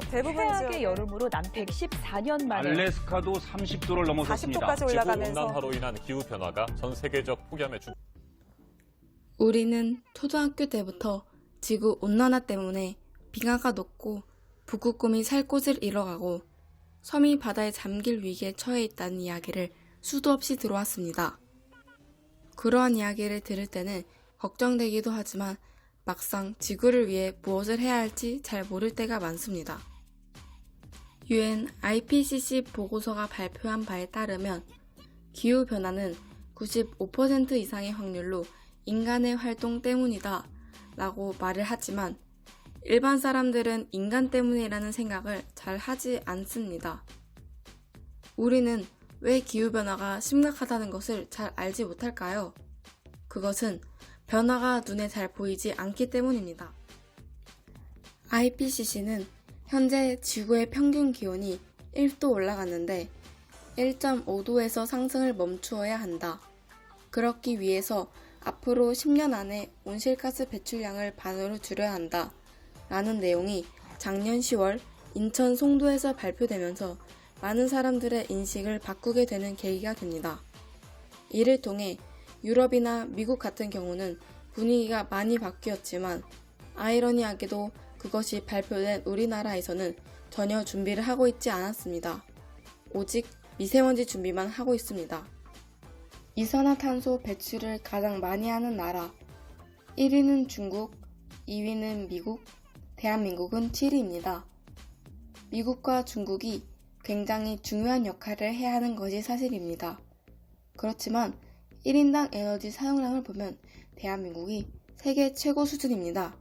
유럽 대부분 최악의 지역에 여름으로 난 114년 만에 알래스카도 30도를 넘어섰습니다. 40도까지 올라가면서 지구온난화로 인한 기후변화가 전 세계적 폭염의 주... 우리는 초등학교 때부터 지구 온난화 때문에 빙하가 녹고 북극곰이 살 곳을 잃어가고 섬이 바다에 잠길 위기에 처해 있다는 이야기를 수도 없이 들어왔습니다. 그러한 이야기를 들을 때는 걱정되기도 하지만 막상 지구를 위해 무엇을 해야 할지 잘 모를 때가 많습니다. UN IPCC 보고서가 발표한 바에 따르면 기후변화는 95% 이상의 확률로 인간의 활동 때문이다 라고 말을 하지만 일반 사람들은 인간 때문이라는 생각을 잘 하지 않습니다. 우리는 왜 기후변화가 심각하다는 것을 잘 알지 못할까요? 그것은 변화가 눈에 잘 보이지 않기 때문입니다. IPCC는 현재 지구의 평균 기온이 1도 올라갔는데 1.5도에서 상승을 멈추어야 한다. 그렇기 위해서 앞으로 10년 안에 온실가스 배출량을 반으로 줄여야 한다. 라는 내용이 작년 10월 인천 송도에서 발표되면서 많은 사람들의 인식을 바꾸게 되는 계기가 됩니다. 이를 통해 유럽이나 미국 같은 경우는 분위기가 많이 바뀌었지만 아이러니하게도 그것이 발표된 우리나라에서는 전혀 준비를 하고 있지 않았습니다. 오직 미세먼지 준비만 하고 있습니다. 이산화탄소 배출을 가장 많이 하는 나라 1위는 중국, 2위는 미국, 대한민국은 7위입니다. 미국과 중국이 굉장히 중요한 역할을 해야 하는 것이 사실입니다. 그렇지만 1인당 에너지 사용량을 보면 대한민국이 세계 최고 수준입니다.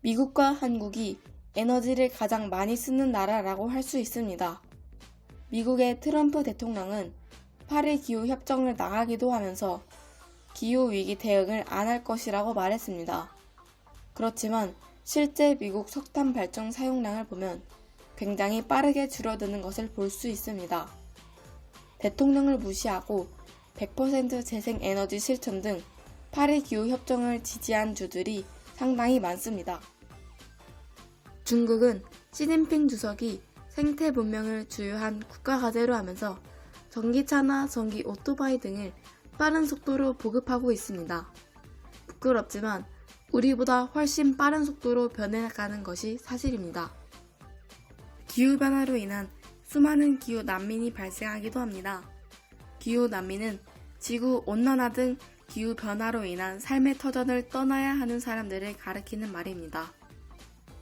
미국과 한국이 에너지를 가장 많이 쓰는 나라라고 할 수 있습니다. 미국의 트럼프 대통령은 파리 기후협정을 나가기도 하면서 기후위기 대응을 안 할 것이라고 말했습니다. 그렇지만 실제 미국 석탄 발전 사용량을 보면 굉장히 빠르게 줄어드는 것을 볼 수 있습니다. 대통령을 무시하고 100% 재생에너지 실천 등 파리 기후협정을 지지한 주들이 상당히 많습니다. 중국은 시진핑 주석이 생태 문명을 주요한 국가과제로 하면서 전기차나 전기 오토바이 등을 빠른 속도로 보급하고 있습니다. 부끄럽지만 우리보다 훨씬 빠른 속도로 변해가는 것이 사실입니다. 기후변화로 인한 수많은 기후 난민이 발생하기도 합니다. 기후 난민은 지구 온난화 등 기후 변화로 인한 삶의 터전을 떠나야 하는 사람들을 가리키는 말입니다.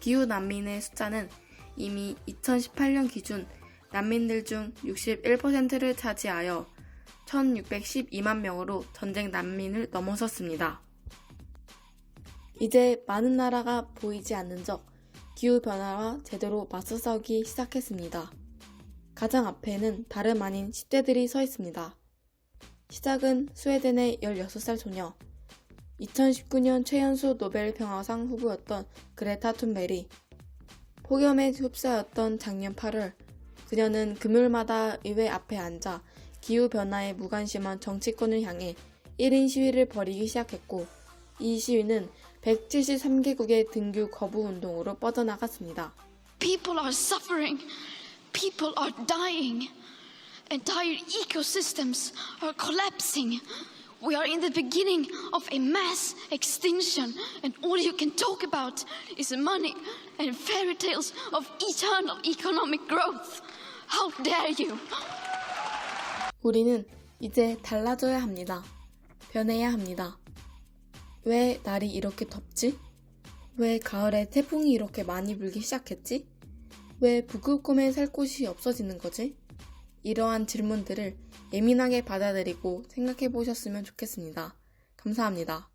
기후 난민의 숫자는 이미 2018년 기준 난민들 중 61%를 차지하여 1612만 명으로 전쟁 난민을 넘어섰습니다. 이제 많은 나라가 보이지 않는 적 기후변화와 제대로 맞서 싸우기 시작했습니다. 가장 앞에는 다름 아닌 10대들이 서 있습니다. 시작은 스웨덴의 16살 소녀, 2019년 최연소 노벨 평화상 후보였던 그레타 툰베리, 폭염에 휩싸였던 작년 8월, 그녀는 금요일마다 의회 앞에 앉아 기후변화에 무관심한 정치권을 향해 1인 시위를 벌이기 시작했고, 이 시위는 173개국의 등교 거부 운동으로 뻗어나갔습니다. People are suffering. People are dying. Entire ecosystems are collapsing. We are in the beginning of a mass extinction, and all you can talk about is money and fairy tales of eternal economic growth. How dare you? 우리는 이제 달라져야 합니다. 변해야 합니다. 왜 날이 이렇게 덥지? 왜 가을에 태풍이 이렇게 많이 불기 시작했지? 왜 북극곰에 살 곳이 없어지는 거지? 이러한 질문들을 예민하게 받아들이고 생각해 보셨으면 좋겠습니다. 감사합니다.